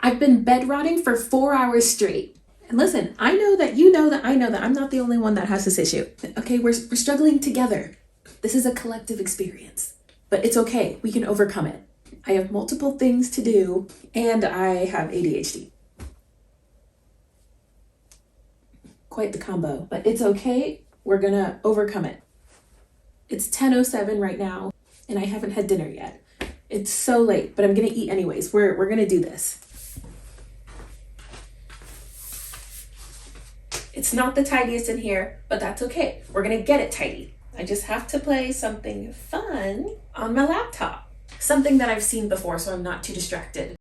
I've been bed rotting for 4 hours straight. And listen, I know that you know that I know that I'm not the only one that has this issue. Okay, we're struggling together. This is a collective experience. But it's okay, we can overcome it. I have multiple things to do, and I have ADHD. Quite the combo, but it's okay. We're gonna overcome it. It's 10:07 right now, and I haven't had dinner yet. It's so late, but I'm gonna eat anyways. We're gonna do this. It's not the tidiest in here, but that's okay. We're gonna get it tidy. I just have to play something fun on my laptop. Something that I've seen before, so I'm not too distracted.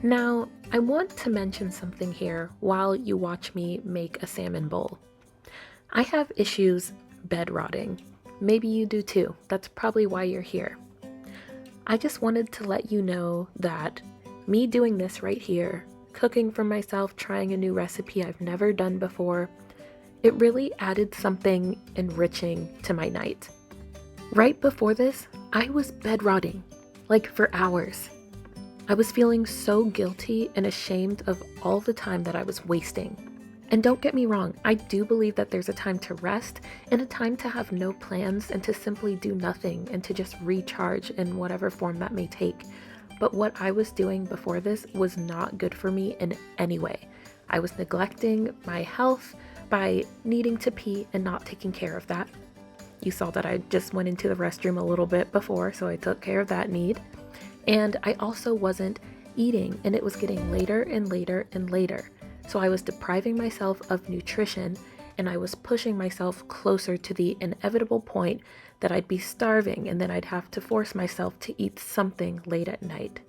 Now, I want to mention something here while you watch me make a salmon bowl. I have issues bed rotting. Maybe you do too. That's probably why you're here. I just wanted to let you know that me doing this right here, cooking for myself, trying a new recipe I've never done before, it really added something enriching to my night. Right before this, I was bed rotting, like for hours. I was feeling so guilty and ashamed of all the time that I was wasting. And don't get me wrong, I do believe that there's a time to rest and a time to have no plans and to simply do nothing and to just recharge in whatever form that may take. But what I was doing before this was not good for me in any way. I was neglecting my health by needing to pee and not taking care of that. You saw that I just went into the restroom a little bit before, so I took care of that need. And I also wasn't eating, and it was getting later and later and later. So I was depriving myself of nutrition, and I was pushing myself closer to the inevitable point that I'd be starving, and then I'd have to force myself to eat something late at night.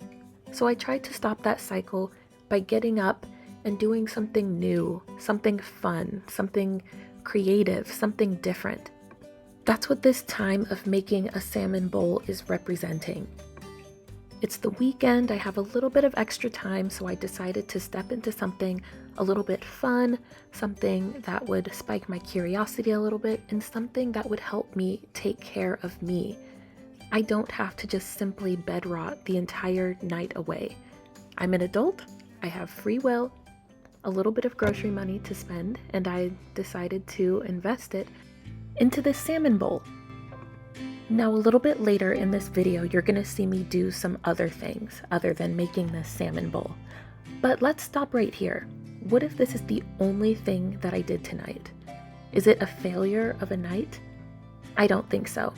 So I tried to stop that cycle by getting up and doing something new, something fun, something creative, something different. That's what this time of making a salmon bowl is representing. It's the weekend, I have a little bit of extra time, so I decided to step into something a little bit fun, something that would spike my curiosity a little bit, and something that would help me take care of me. I don't have to just simply bed rot the entire night away. I'm an adult, I have free will, a little bit of grocery money to spend, and I decided to invest it into this salmon bowl. Now, a little bit later in this video, you're going to see me do some other things other than making this salmon bowl. But let's stop right here. What if this is the only thing that I did tonight? Is it a failure of a night? I don't think so.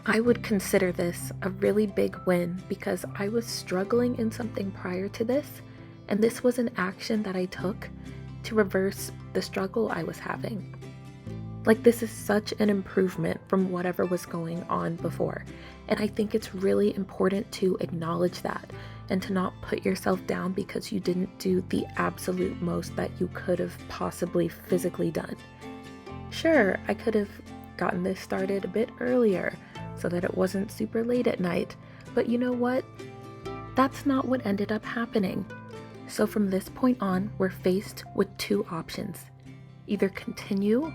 I would consider this a really big win because I was struggling in something prior to this, and this was an action that I took to reverse the struggle I was having. Like, this is such an improvement from whatever was going on before. And I think it's really important to acknowledge that and to not put yourself down because you didn't do the absolute most that you could have possibly physically done. Sure, I could have gotten this started a bit earlier so that it wasn't super late at night, but you know what? That's not what ended up happening. So from this point on, we're faced with two options. Either continue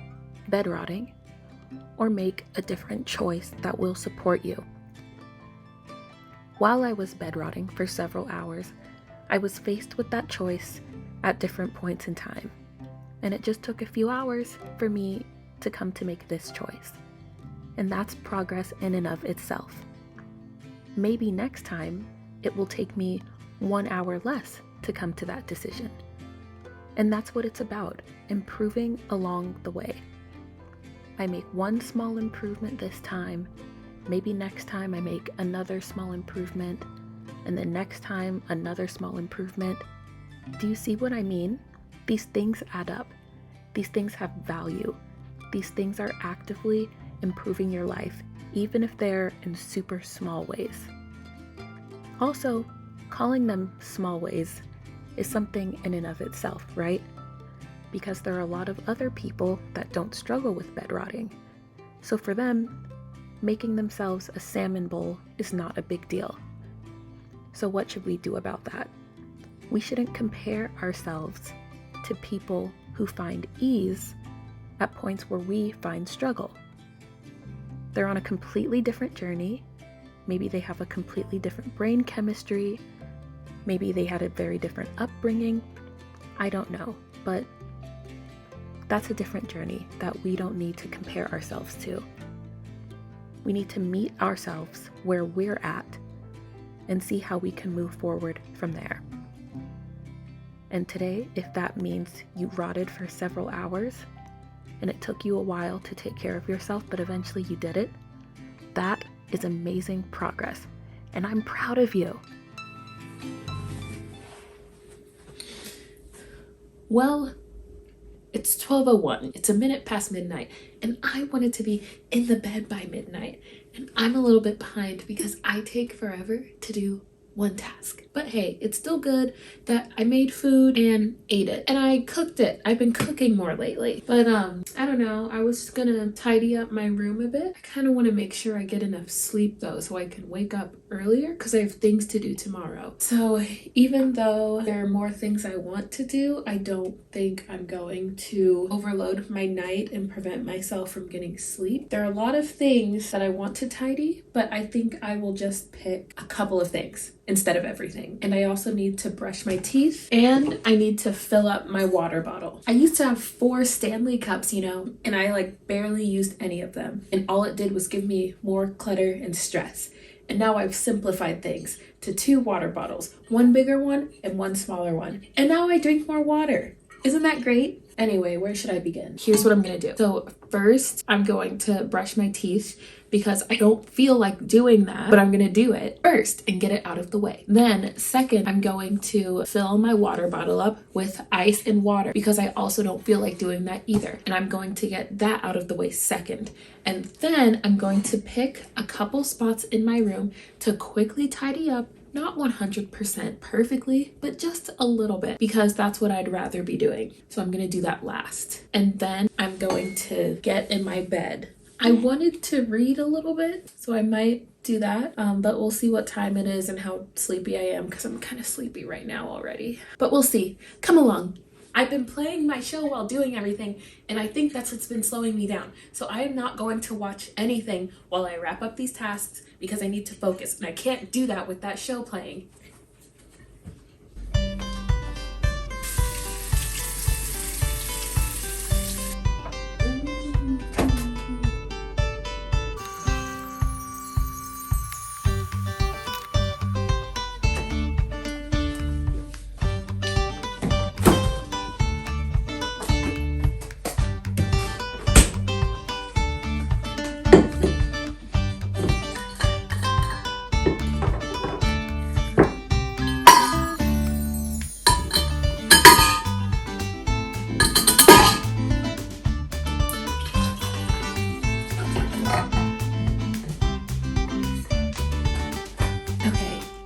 bed rotting, or make a different choice that will support you. While I was bed rotting for several hours, I was faced with that choice at different points in time. And it just took a few hours for me to come to make this choice. And that's progress in and of itself. Maybe next time it will take me 1 hour less to come to that decision. And that's what it's about, improving along the way. I make one small improvement this time, maybe next time I make another small improvement, and then next time another small improvement, Do you see what I mean? These things add up. These things have value. These things are actively improving your life, even if they're in super small ways. Also, calling them small ways is something in and of itself, right? Because there are a lot of other people that don't struggle with bed rotting. So for them, making themselves a salmon bowl is not a big deal. So what should we do about that? We shouldn't compare ourselves to people who find ease at points where we find struggle. They're on a completely different journey. Maybe they have a completely different brain chemistry. Maybe they had a very different upbringing. I don't know, but that's a different journey that we don't need to compare ourselves to. We need to meet ourselves where we're at and see how we can move forward from there. And today, if that means you rotted for several hours and it took you a while to take care of yourself, but eventually you did it, that is amazing progress. And I'm proud of you. Well, it's 12:01. It's a minute past midnight, and I wanted to be in the bed by midnight. And I'm a little bit behind because I take forever to do one task. But hey, it's still good that I made food and ate it. And I cooked it. I've been cooking more lately. But I don't know. I was gonna tidy up my room a bit. I kind of want to make sure I get enough sleep though so I can wake up earlier because I have things to do tomorrow. So even though there are more things I want to do, I don't think I'm going to overload my night and prevent myself from getting sleep. There are a lot of things that I want to tidy, but I think I will just pick a couple of things instead of everything. And I also need to brush my teeth and I need to fill up my water bottle. I used to have 4 Stanley cups, and I barely used any of them. And all it did was give me more clutter and stress. And now I've simplified things to 2 water bottles, 1 bigger one and 1 smaller one. And now I drink more water. Isn't that great? Anyway, where should I begin? Here's what I'm gonna do. So first, I'm going to brush my teeth because I don't feel like doing that, but I'm gonna do it first and get it out of the way. Then second, I'm going to fill my water bottle up with ice and water because I also don't feel like doing that either. And I'm going to get that out of the way second. And then I'm going to pick a couple spots in my room to quickly tidy up. Not 100% perfectly, but just a little bit because that's what I'd rather be doing. So I'm gonna do that last. And then I'm going to get in my bed. I wanted to read a little bit, so I might do that, but we'll see what time it is and how sleepy I am because I'm kind of sleepy right now already. But we'll see. Come along. I've been playing my show while doing everything, and I think that's what's been slowing me down. So I am not going to watch anything while I wrap up these tasks because I need to focus, and I can't do that with that show playing.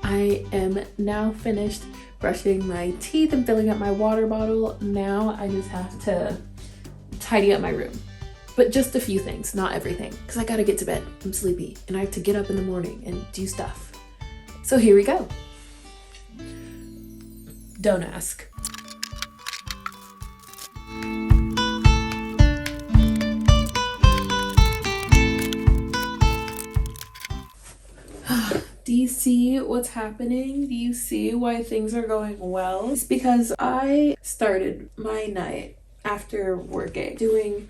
I am now finished brushing my teeth and filling up my water bottle. Now I just have to tidy up my room. But just a few things, not everything, because I gotta get to bed. I'm sleepy and I have to get up in the morning and do stuff. So here we go. Don't ask. Do you see what's happening? Do you see why things are going well? It's because I started my night after working doing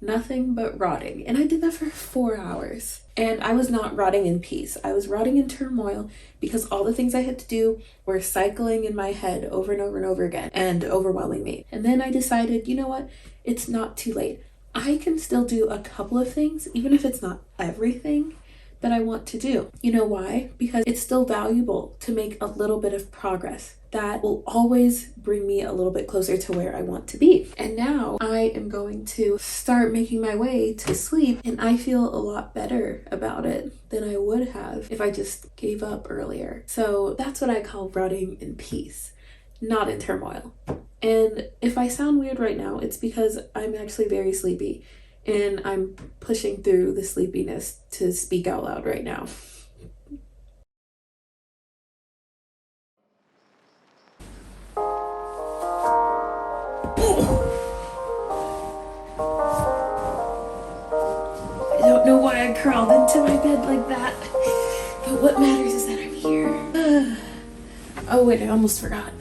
nothing but rotting, and I did that for 4 hours. And I was not rotting in peace. I was rotting in turmoil because all the things I had to do were cycling in my head over and over and over again and overwhelming me. And then I decided, you know what? It's not too late. I can still do a couple of things, even if it's not everything, that I want to do. You know why? Because it's still valuable to make a little bit of progress. That will always bring me a little bit closer to where I want to be. And now I am going to start making my way to sleep, and I feel a lot better about it than I would have if I just gave up earlier. So that's what I call running in peace, not in turmoil. And if I sound weird right now, it's because I'm actually very sleepy and I'm pushing through the sleepiness to speak out loud right now. I don't know why I crawled into my bed like that, but what matters is that I'm here. Oh wait, I almost forgot.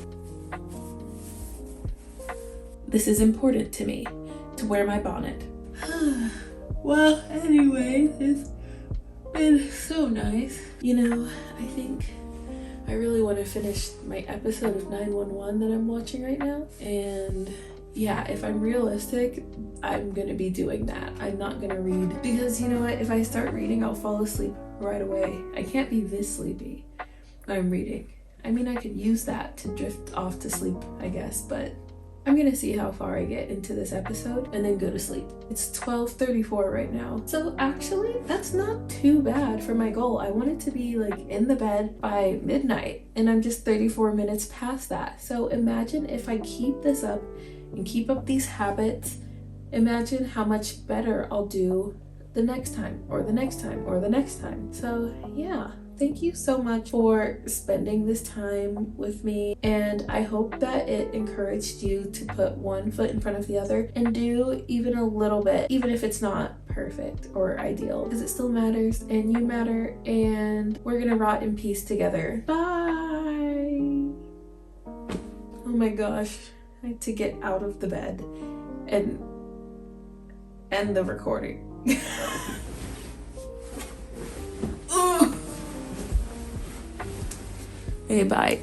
This is important to me, to wear my bonnet. Well, anyway, it's been so nice. You know, I think I really want to finish my episode of 911 that I'm watching right now. And yeah, if I'm realistic, I'm gonna be doing that. I'm not gonna read, because you know what? If I start reading, I'll fall asleep right away. I can't be this sleepy when I'm reading. I mean, I could use that to drift off to sleep, I guess, but I'm gonna see how far I get into this episode and then go to sleep. It's 12:34 right now. So actually, that's not too bad for my goal. I wanted to be like in the bed by midnight, and I'm just 34 minutes past that. So imagine if I keep this up and keep up these habits, imagine how much better I'll do the next time, or the next time, or the next time. So yeah. Thank you so much for spending this time with me, and I hope that it encouraged you to put one foot in front of the other and do even a little bit, even if it's not perfect or ideal, because it still matters and you matter, and we're gonna rot in peace together. Bye! Oh my gosh, I had to get out of the bed and end the recording. Okay, bye.